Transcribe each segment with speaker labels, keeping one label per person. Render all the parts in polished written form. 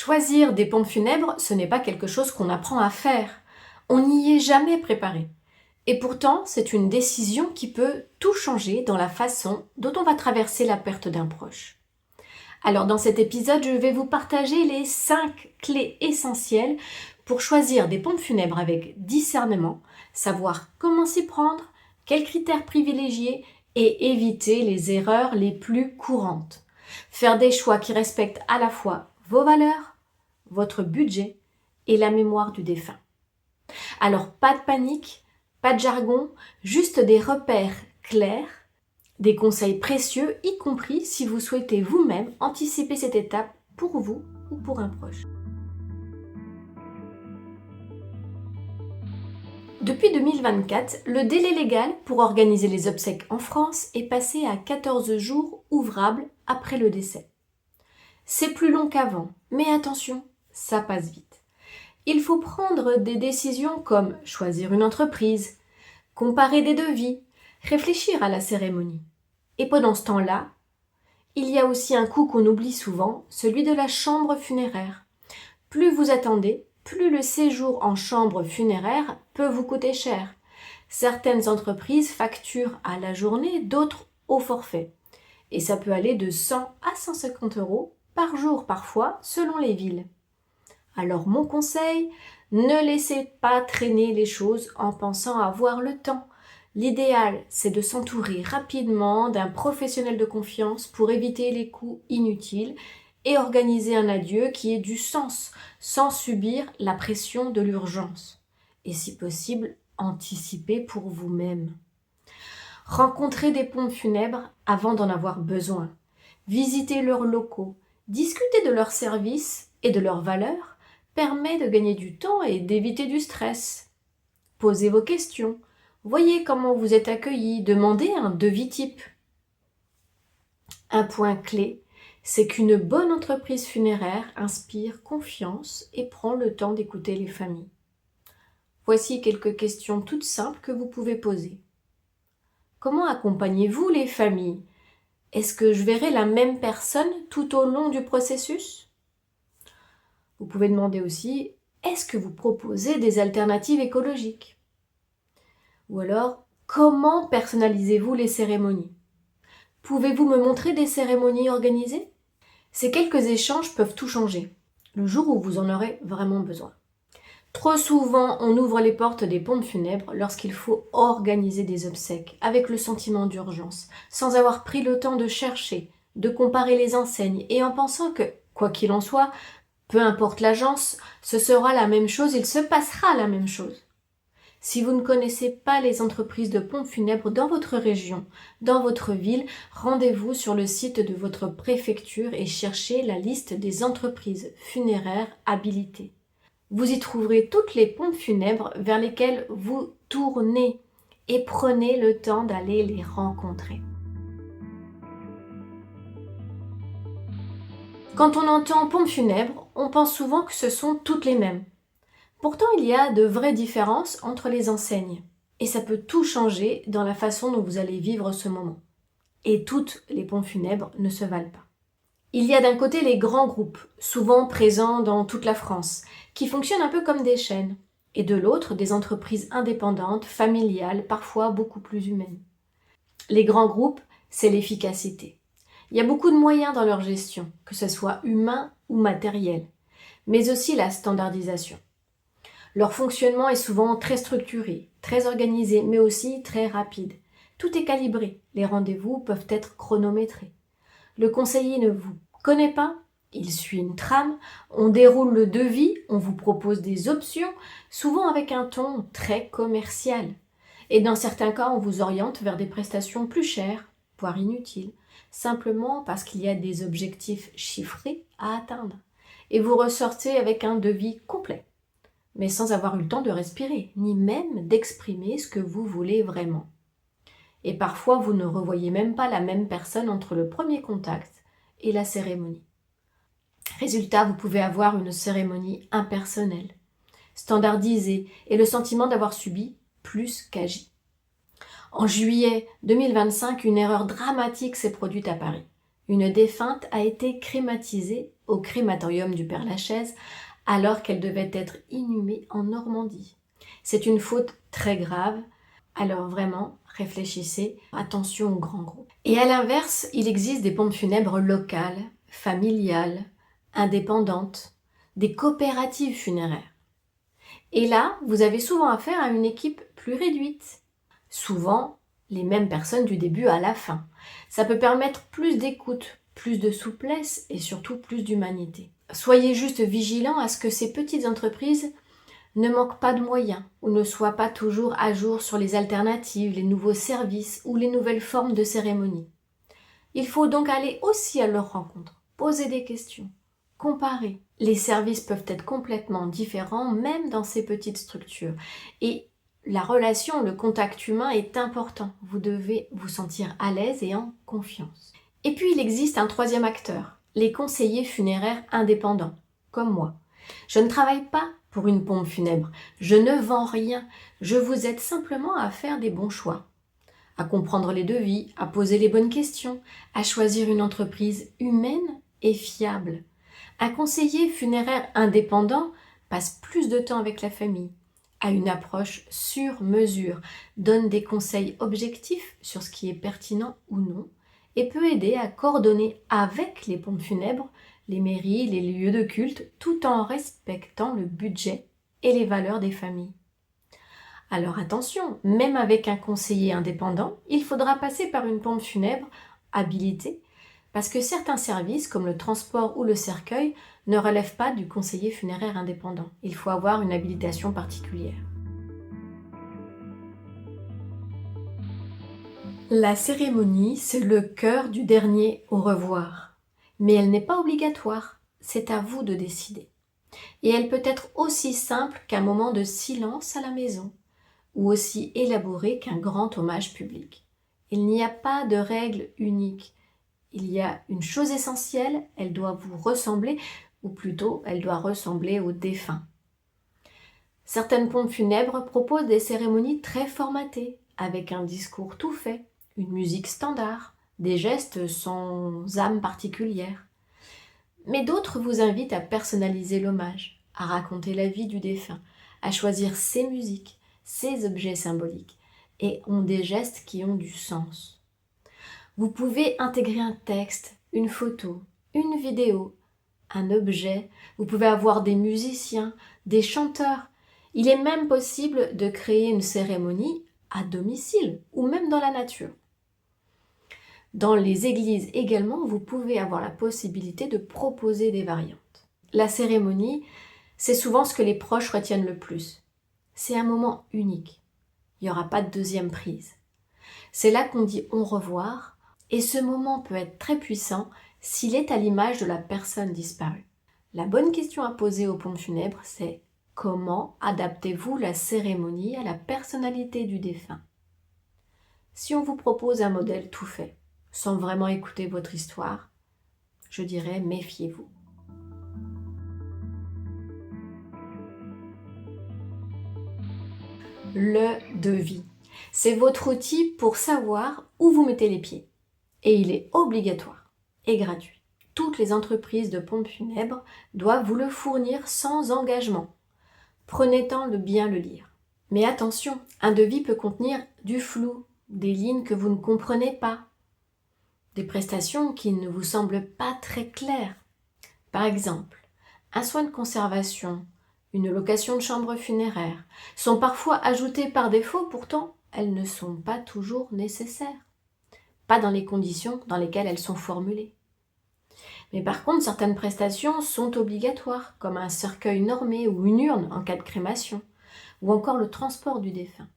Speaker 1: Choisir des pompes funèbres, ce n'est pas quelque chose qu'on apprend à faire. On n'y est jamais préparé. Et pourtant, c'est une décision qui peut tout changer dans la façon dont on va traverser la perte d'un proche. Alors dans cet épisode, je vais vous partager les 5 clés essentielles pour choisir des pompes funèbres avec discernement, savoir comment s'y prendre, quels critères privilégier et éviter les erreurs les plus courantes. Faire des choix qui respectent à la fois vos valeurs, votre budget et la mémoire du défunt. Alors pas de panique, pas de jargon, juste des repères clairs, des conseils précieux, y compris si vous souhaitez vous-même anticiper cette étape pour vous ou pour un proche. Depuis 2024, le délai légal pour organiser les obsèques en France est passé à 14 jours ouvrables après le décès. C'est plus long qu'avant, mais attention, ça passe vite. Il faut prendre des décisions comme choisir une entreprise, comparer des devis, réfléchir à la cérémonie. Et pendant ce temps-là, il y a aussi un coût qu'on oublie souvent, celui de la chambre funéraire. Plus vous attendez, plus le séjour en chambre funéraire peut vous coûter cher. Certaines entreprises facturent à la journée, d'autres au forfait. Et ça peut aller de 100 à 150 euros par jour parfois, selon les villes. Alors mon conseil, ne laissez pas traîner les choses en pensant avoir le temps. L'idéal, c'est de s'entourer rapidement d'un professionnel de confiance pour éviter les coûts inutiles et organiser un adieu qui ait du sens, sans subir la pression de l'urgence. Et si possible, anticiper pour vous-même. Rencontrez des pompes funèbres avant d'en avoir besoin. Visitez leurs locaux. Discuter de leurs services et de leurs valeurs permet de gagner du temps et d'éviter du stress. Posez vos questions. Voyez comment vous êtes accueillis. Demandez un devis type. Un point clé, c'est qu'une bonne entreprise funéraire inspire confiance et prend le temps d'écouter les familles. Voici quelques questions toutes simples que vous pouvez poser. Comment accompagnez-vous les familles ? Est-ce que je verrai la même personne tout au long du processus ? Vous pouvez demander aussi, est-ce que vous proposez des alternatives écologiques ? Ou alors, comment personnalisez-vous les cérémonies ? Pouvez-vous me montrer des cérémonies organisées ? Ces quelques échanges peuvent tout changer, le jour où vous en aurez vraiment besoin. Trop souvent, on ouvre les portes des pompes funèbres lorsqu'il faut organiser des obsèques, avec le sentiment d'urgence, sans avoir pris le temps de chercher, de comparer les enseignes, et en pensant que, quoi qu'il en soit, peu importe l'agence, ce sera la même chose, il se passera la même chose. Si vous ne connaissez pas les entreprises de pompes funèbres dans votre région, dans votre ville, rendez-vous sur le site de votre préfecture et cherchez la liste des entreprises funéraires habilitées. Vous y trouverez toutes les pompes funèbres vers lesquelles vous tournez et prenez le temps d'aller les rencontrer. Quand on entend pompes funèbres, on pense souvent que ce sont toutes les mêmes. Pourtant, il y a de vraies différences entre les enseignes. Et ça peut tout changer dans la façon dont vous allez vivre ce moment. Et toutes les pompes funèbres ne se valent pas. Il y a d'un côté les grands groupes, souvent présents dans toute la France, qui fonctionnent un peu comme des chaînes, et de l'autre des entreprises indépendantes, familiales, parfois beaucoup plus humaines. Les grands groupes, c'est l'efficacité. Il y a beaucoup de moyens dans leur gestion, que ce soit humain ou matériel, mais aussi la standardisation. Leur fonctionnement est souvent très structuré, très organisé, mais aussi très rapide. Tout est calibré, les rendez-vous peuvent être chronométrés. Le conseiller ne vous connaît pas, il suit une trame, on déroule le devis, on vous propose des options, souvent avec un ton très commercial. Et dans certains cas, on vous oriente vers des prestations plus chères, voire inutiles, simplement parce qu'il y a des objectifs chiffrés à atteindre. Et vous ressortez avec un devis complet, mais sans avoir eu le temps de respirer, ni même d'exprimer ce que vous voulez vraiment. Et parfois, vous ne revoyez même pas la même personne entre le premier contact et la cérémonie. Résultat, vous pouvez avoir une cérémonie impersonnelle, standardisée et le sentiment d'avoir subi plus qu'agi. En juillet 2025, une erreur dramatique s'est produite à Paris. Une défunte a été crématisée au crématorium du Père-Lachaise alors qu'elle devait être inhumée en Normandie. C'est une faute très grave, alors vraiment, réfléchissez, attention aux grands groupes. Et à l'inverse, il existe des pompes funèbres locales, familiales, indépendantes, des coopératives funéraires. Et là, vous avez souvent affaire à une équipe plus réduite. Souvent, les mêmes personnes du début à la fin. Ça peut permettre plus d'écoute, plus de souplesse et surtout plus d'humanité. Soyez juste vigilants à ce que ces petites entreprises ne manquent pas de moyens ou ne soient pas toujours à jour sur les alternatives, les nouveaux services ou les nouvelles formes de cérémonie. Il faut donc aller aussi à leur rencontre, poser des questions, comparer. Les services peuvent être complètement différents même dans ces petites structures et la relation, le contact humain est important. Vous devez vous sentir à l'aise et en confiance. Et puis il existe un troisième acteur, les conseillers funéraires indépendants, comme moi. Je ne travaille pas pour une pompe funèbre, je ne vends rien, je vous aide simplement à faire des bons choix, à comprendre les devis, à poser les bonnes questions, à choisir une entreprise humaine et fiable. Un conseiller funéraire indépendant passe plus de temps avec la famille, a une approche sur mesure, donne des conseils objectifs sur ce qui est pertinent ou non, et peut aider à coordonner avec les pompes funèbres, les mairies, les lieux de culte, tout en respectant le budget et les valeurs des familles. Alors attention, même avec un conseiller indépendant, il faudra passer par une pompe funèbre habilitée, parce que certains services, comme le transport ou le cercueil, ne relèvent pas du conseiller funéraire indépendant. Il faut avoir une habilitation particulière. La cérémonie, c'est le cœur du dernier au revoir. Mais elle n'est pas obligatoire, c'est à vous de décider. Et elle peut être aussi simple qu'un moment de silence à la maison, ou aussi élaborée qu'un grand hommage public. Il n'y a pas de règle unique. Il y a une chose essentielle, elle doit vous ressembler, ou plutôt, elle doit ressembler au défunt. Certaines pompes funèbres proposent des cérémonies très formatées, avec un discours tout fait, une musique standard, des gestes sans âme particulière. Mais d'autres vous invitent à personnaliser l'hommage, à raconter la vie du défunt, à choisir ses musiques, ses objets symboliques, et ont des gestes qui ont du sens. Vous pouvez intégrer un texte, une photo, une vidéo, un objet, vous pouvez avoir des musiciens, des chanteurs. Il est même possible de créer une cérémonie à domicile ou même dans la nature. Dans les églises également, vous pouvez avoir la possibilité de proposer des variantes. La cérémonie, c'est souvent ce que les proches retiennent le plus. C'est un moment unique. Il n'y aura pas de deuxième prise. C'est là qu'on dit au revoir et ce moment peut être très puissant s'il est à l'image de la personne disparue. La bonne question à poser aux pompes funèbres, c'est comment adaptez-vous la cérémonie à la personnalité du défunt? Si on vous propose un modèle tout fait, sans vraiment écouter votre histoire, je dirais méfiez-vous. Le devis. C'est votre outil pour savoir où vous mettez les pieds. Et il est obligatoire et gratuit. Toutes les entreprises de pompes funèbres doivent vous le fournir sans engagement. Prenez temps de bien le lire. Mais attention, un devis peut contenir du flou, des lignes que vous ne comprenez pas, des prestations qui ne vous semblent pas très claires. Par exemple, un soin de conservation, une location de chambre funéraire sont parfois ajoutées par défaut, pourtant elles ne sont pas toujours nécessaires. Pas dans les conditions dans lesquelles elles sont formulées. Mais par contre, certaines prestations sont obligatoires, comme un cercueil normé ou une urne en cas de crémation, ou encore le transport du défunt.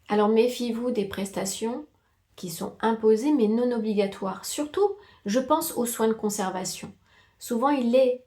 Speaker 1: Alors méfiez-vous des prestations qui sont imposées mais non obligatoires. Surtout, je pense aux soins de conservation. Souvent, il est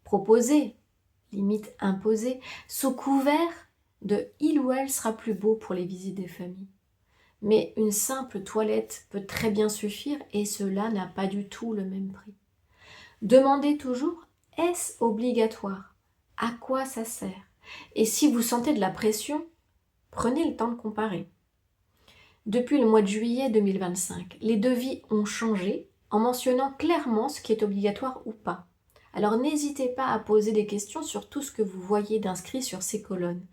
Speaker 1: proposé, limite imposé, sous couvert de « il ou elle sera plus beau pour les visites des familles ». Mais une simple toilette peut très bien suffire et cela n'a pas du tout le même prix. Demandez toujours, est-ce obligatoire? À quoi ça sert? Et si vous sentez de la pression, prenez le temps de comparer. Depuis le mois de juillet 2025, les devis ont changé en mentionnant clairement ce qui est obligatoire ou pas. Alors n'hésitez pas à poser des questions sur tout ce que vous voyez d'inscrit sur ces colonnes.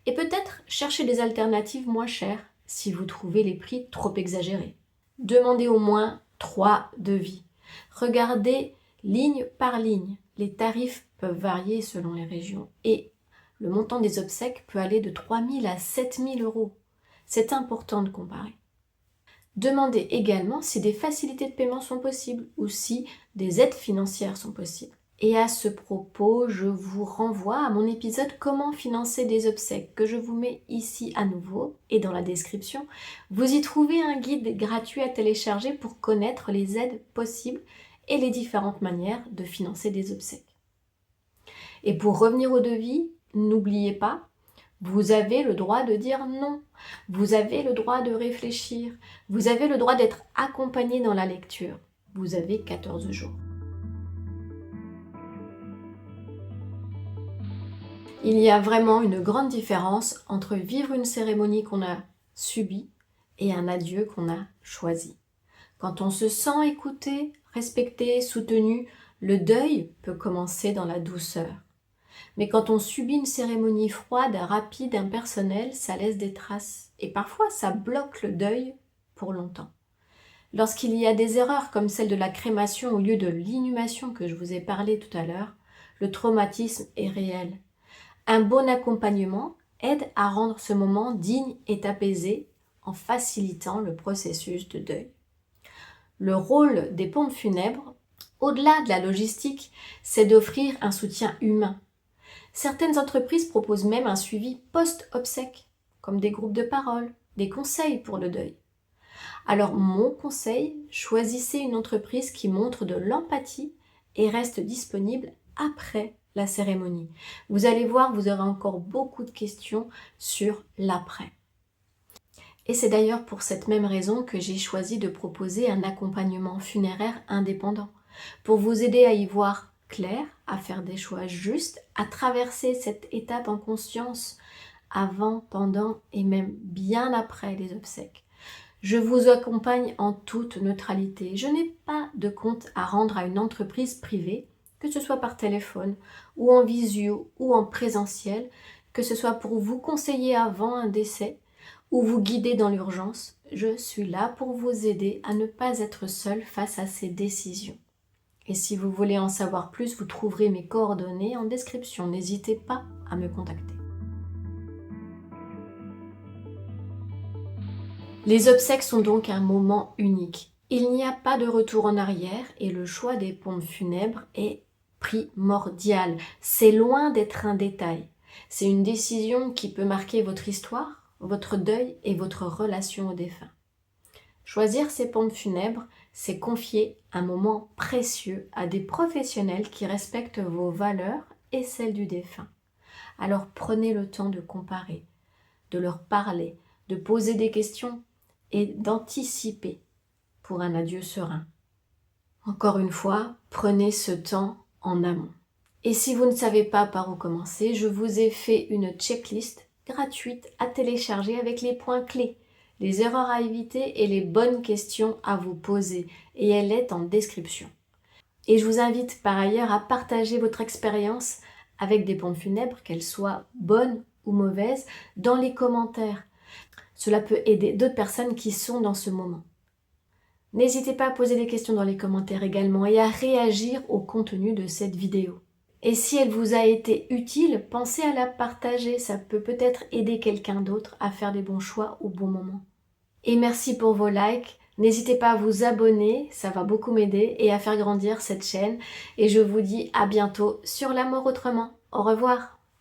Speaker 1: Et peut-être chercher des alternatives moins chères si vous trouvez les prix trop exagérés. Demandez au moins 3 devis. Regardez ligne par ligne. Les tarifs peuvent varier selon les régions et le montant des obsèques peut aller de 3 000 à 7 000 euros. C'est important de comparer. Demandez également si des facilités de paiement sont possibles ou si des aides financières sont possibles. Et à ce propos, je vous renvoie à mon épisode Comment financer des obsèques que je vous mets ici à nouveau et dans la description. Vous y trouvez un guide gratuit à télécharger pour connaître les aides possibles et les différentes manières de financer des obsèques. Et pour revenir au devis, n'oubliez pas, vous avez le droit de dire non, vous avez le droit de réfléchir, vous avez le droit d'être accompagné dans la lecture. Vous avez 14 jours. Il y a vraiment une grande différence entre vivre une cérémonie qu'on a subie et un adieu qu'on a choisi. Quand on se sent écouté, respecté, soutenu, le deuil peut commencer dans la douceur. Mais quand on subit une cérémonie froide, rapide, impersonnelle, ça laisse des traces. Et parfois, ça bloque le deuil pour longtemps. Lorsqu'il y a des erreurs comme celle de la crémation au lieu de l'inhumation que je vous ai parlé tout à l'heure, le traumatisme est réel. Un bon accompagnement aide à rendre ce moment digne et apaisé en facilitant le processus de deuil. Le rôle des pompes funèbres, au-delà de la logistique, c'est d'offrir un soutien humain. Certaines entreprises proposent même un suivi post-obsèque, comme des groupes de parole, des conseils pour le deuil. Alors mon conseil, choisissez une entreprise qui montre de l'empathie et reste disponible après la cérémonie. Vous allez voir, vous aurez encore beaucoup de questions sur l'après. Et c'est d'ailleurs pour cette même raison que j'ai choisi de proposer un accompagnement funéraire indépendant, pour vous aider à y voir clair, à faire des choix justes, à traverser cette étape en conscience avant, pendant et même bien après les obsèques. Je vous accompagne en toute neutralité. Je n'ai pas de compte à rendre à une entreprise privée, que ce soit par téléphone ou en visio ou en présentiel, que ce soit pour vous conseiller avant un décès ou vous guider dans l'urgence. Je suis là pour vous aider à ne pas être seul face à ces décisions. Et si vous voulez en savoir plus, vous trouverez mes coordonnées en description. N'hésitez pas à me contacter. Les obsèques sont donc un moment unique. Il n'y a pas de retour en arrière et le choix des pompes funèbres est primordial. C'est loin d'être un détail. C'est une décision qui peut marquer votre histoire, votre deuil et votre relation au défunt. Choisir ces pompes funèbres, c'est confier un moment précieux à des professionnels qui respectent vos valeurs et celles du défunt. Alors prenez le temps de comparer, de leur parler, de poser des questions et d'anticiper pour un adieu serein. Encore une fois, prenez ce temps en amont. Et si vous ne savez pas par où commencer, je vous ai fait une checklist gratuite à télécharger avec les points clés, les erreurs à éviter et les bonnes questions à vous poser, et elle est en description. Et je vous invite par ailleurs à partager votre expérience avec des pompes funèbres, qu'elles soient bonnes ou mauvaises, dans les commentaires. Cela peut aider d'autres personnes qui sont dans ce moment. N'hésitez pas à poser des questions dans les commentaires également et à réagir au contenu de cette vidéo. Et si elle vous a été utile, pensez à la partager, ça peut peut-être aider quelqu'un d'autre à faire des bons choix au bon moment. Et merci pour vos likes, n'hésitez pas à vous abonner, ça va beaucoup m'aider et à faire grandir cette chaîne. Et je vous dis à bientôt sur La Mort Autrement. Au revoir.